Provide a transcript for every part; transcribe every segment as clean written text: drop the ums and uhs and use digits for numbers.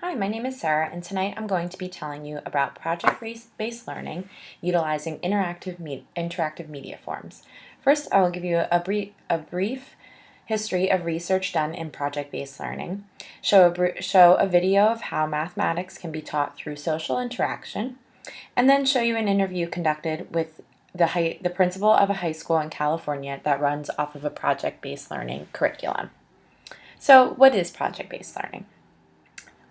Hi, my name is Sarah, and tonight I'm going to be telling you about project-based learning utilizing interactive media forms. First, I will give you a brief history of research done in project-based learning, show a video of how mathematics can be taught through social interaction, and then show you an interview conducted with the principal of a high school in California that runs off of a project-based learning curriculum. So, what is project-based learning?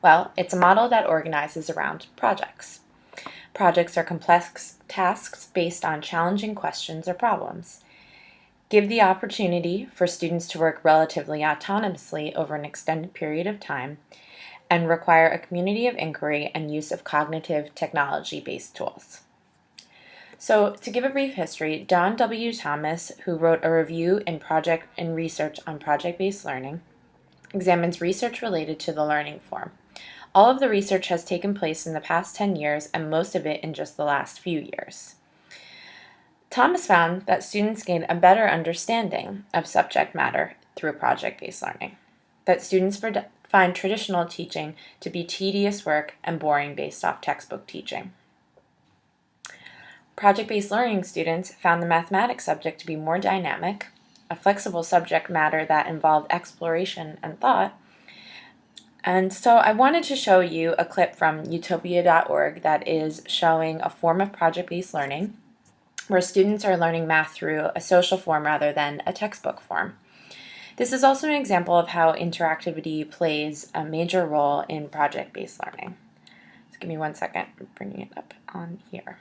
Well, it's a model that organizes around projects. Projects are complex tasks based on challenging questions or problems. Give the opportunity for students to work relatively autonomously over an extended period of time and require a community of inquiry and use of cognitive technology-based tools. So, to give a brief history, Don W. Thomas, who wrote a review in research on project-based learning, examines research related to the learning form. All of the research has taken place in the past 10 years and most of it in just the last few years. Thomas found that students gain a better understanding of subject matter through project-based learning, that students find traditional teaching to be tedious work and boring based off textbook teaching. Project-based learning students found the mathematics subject to be more dynamic, a flexible subject matter that involved exploration and thought. And so I wanted to show you a clip from utopia.org that is showing a form of project-based learning where students are learning math through a social form rather than a textbook form. This is also an example of how interactivity plays a major role in project-based learning. So give me 1 second, I'm bringing it up on here.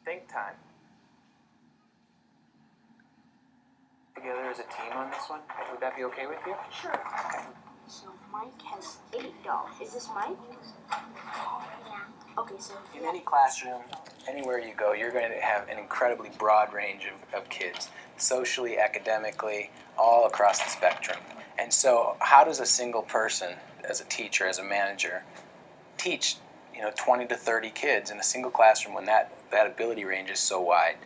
Think time. Together as a team on this one? Would that be okay with you? Sure. Okay. So Mike has 8 dolls. Is this Mike? Yeah. Okay, so In any classroom, anywhere you go, you're going to have an incredibly broad range of kids, socially, academically, all across the spectrum. And so how does a single person, as a teacher, as a manager, teach 20 to 30 kids in a single classroom when that ability range is so wide?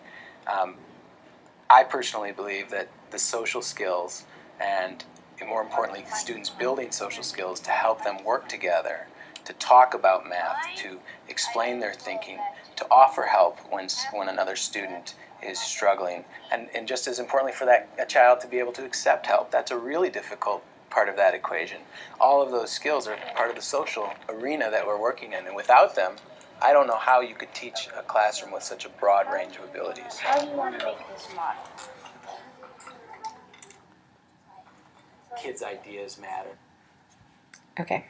I personally believe that the social skills and, more importantly, students building social skills to help them work together, to talk about math, to explain their thinking, to offer help when another student is struggling, and just as importantly for a child to be able to accept help. That's a really difficult part of that equation. All of those skills are part of the social arena that we're working in, and without them, I don't know how you could teach a classroom with such a broad range of abilities. how do you want to make this model? Kids' ideas matter. Okay.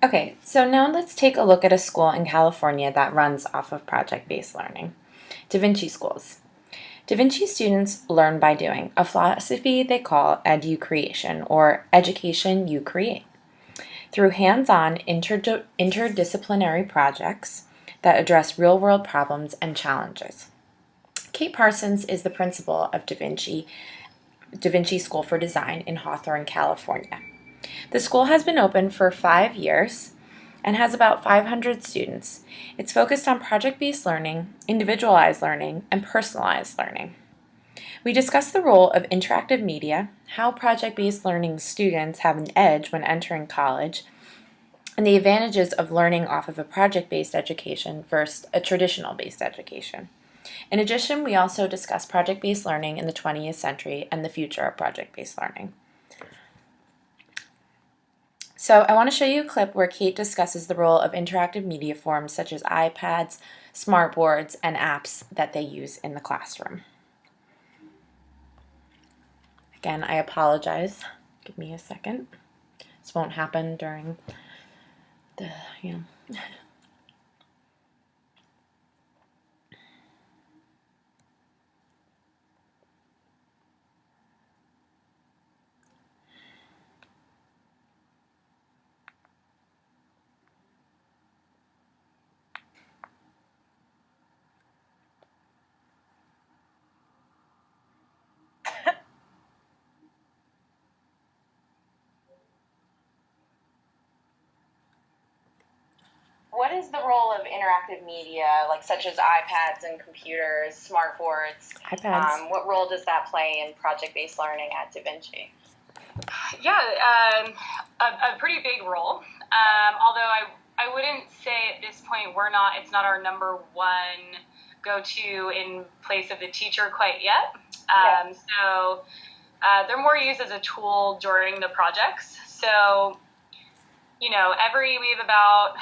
Okay, so now let's take a look at a school in California that runs off of project-based learning, Da Vinci Schools. Da Vinci students learn by doing, a philosophy they call educreation, or education you create, through hands-on interdisciplinary projects that address real-world problems and challenges. Kate Parsons is the principal of Da Vinci School for Design in Hawthorne, California. The school has been open for 5 years and has about 500 students. It's focused on project-based learning, individualized learning, and personalized learning. We discussed the role of interactive media, how project-based learning students have an edge when entering college, and the advantages of learning off of a project-based education versus a traditional-based education. In addition, we also discussed project-based learning in the 20th century and the future of project-based learning. So I want to show you a clip where Kate discusses the role of interactive media forms such as iPads, smartboards, and apps that they use in the classroom. Again, I apologize. Give me a second. This won't happen during the, What is the role of interactive media, like such as iPads and computers, smartboards? iPads. What role does that play in project-based learning at Da Vinci? Yeah, a pretty big role. Although I wouldn't say at this point it's not our number one go-to in place of the teacher quite yet. So they're more used as a tool during the projects. So, we have about,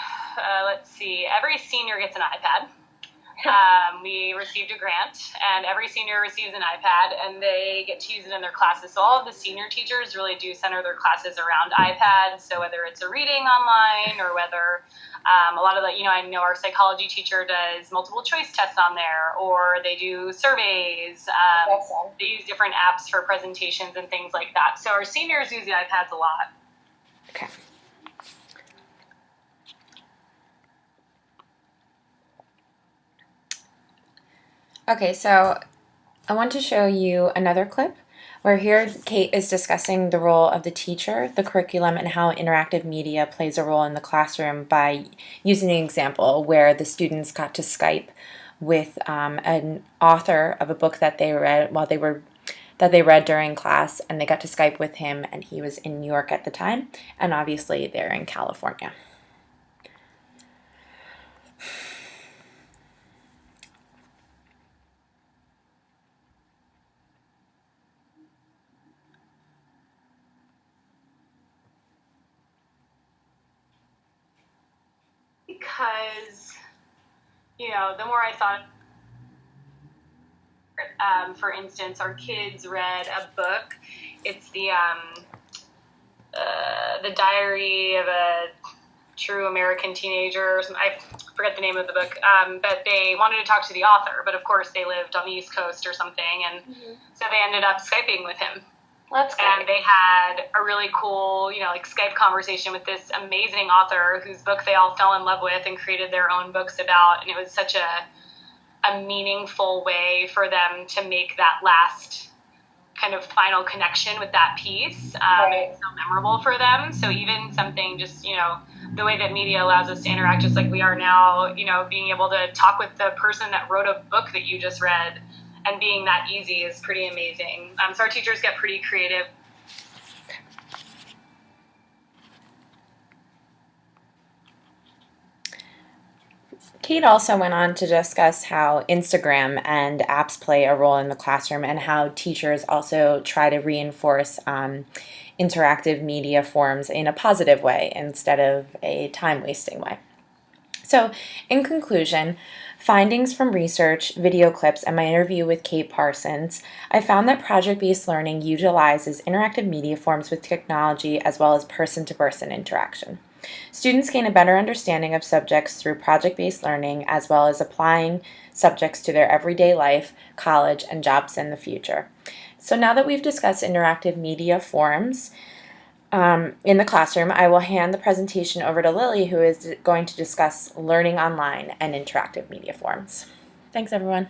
every senior gets an iPad. We received a grant, and every senior receives an iPad, and they get to use it in their classes. So all of the senior teachers really do center their classes around iPads. So whether it's a reading online or whether a lot of I know our psychology teacher does multiple choice tests on there, or they do surveys. They use different apps for presentations and things like that. So our seniors use the iPads a lot. Okay. Okay, so I want to show you another clip where here Kate is discussing the role of the teacher, the curriculum, and how interactive media plays a role in the classroom by using an example where the students got to Skype with an author of a book that they read during class, and they got to Skype with him, and he was in New York at the time, and obviously they're in California. Because, the more I thought, for instance, our kids read a book. It's the Diary of a True American Teenager. I forget the name of the book, but they wanted to talk to the author, but of course they lived on the East Coast or something, and so they ended up Skyping with him. That's great. And they had a really cool, Skype conversation with this amazing author whose book they all fell in love with and created their own books about. And it was such a meaningful way for them to make that last kind of final connection with that piece. It's so memorable for them. So even something just, the way that media allows us to interact just like we are now, being able to talk with the person that wrote a book that you just read, and being that easy is pretty amazing. So our teachers get pretty creative. Kate also went on to discuss how Instagram and apps play a role in the classroom and how teachers also try to reinforce interactive media forms in a positive way instead of a time-wasting way. So, in conclusion, findings from research, video clips, and my interview with Kate Parsons, I found that project-based learning utilizes interactive media forms with technology as well as person-to-person interaction. Students gain a better understanding of subjects through project-based learning as well as applying subjects to their everyday life, college, and jobs in the future. So now that we've discussed interactive media forms in the classroom, I will hand the presentation over to Lily, who is going to discuss learning online and interactive media forms. Thanks, everyone.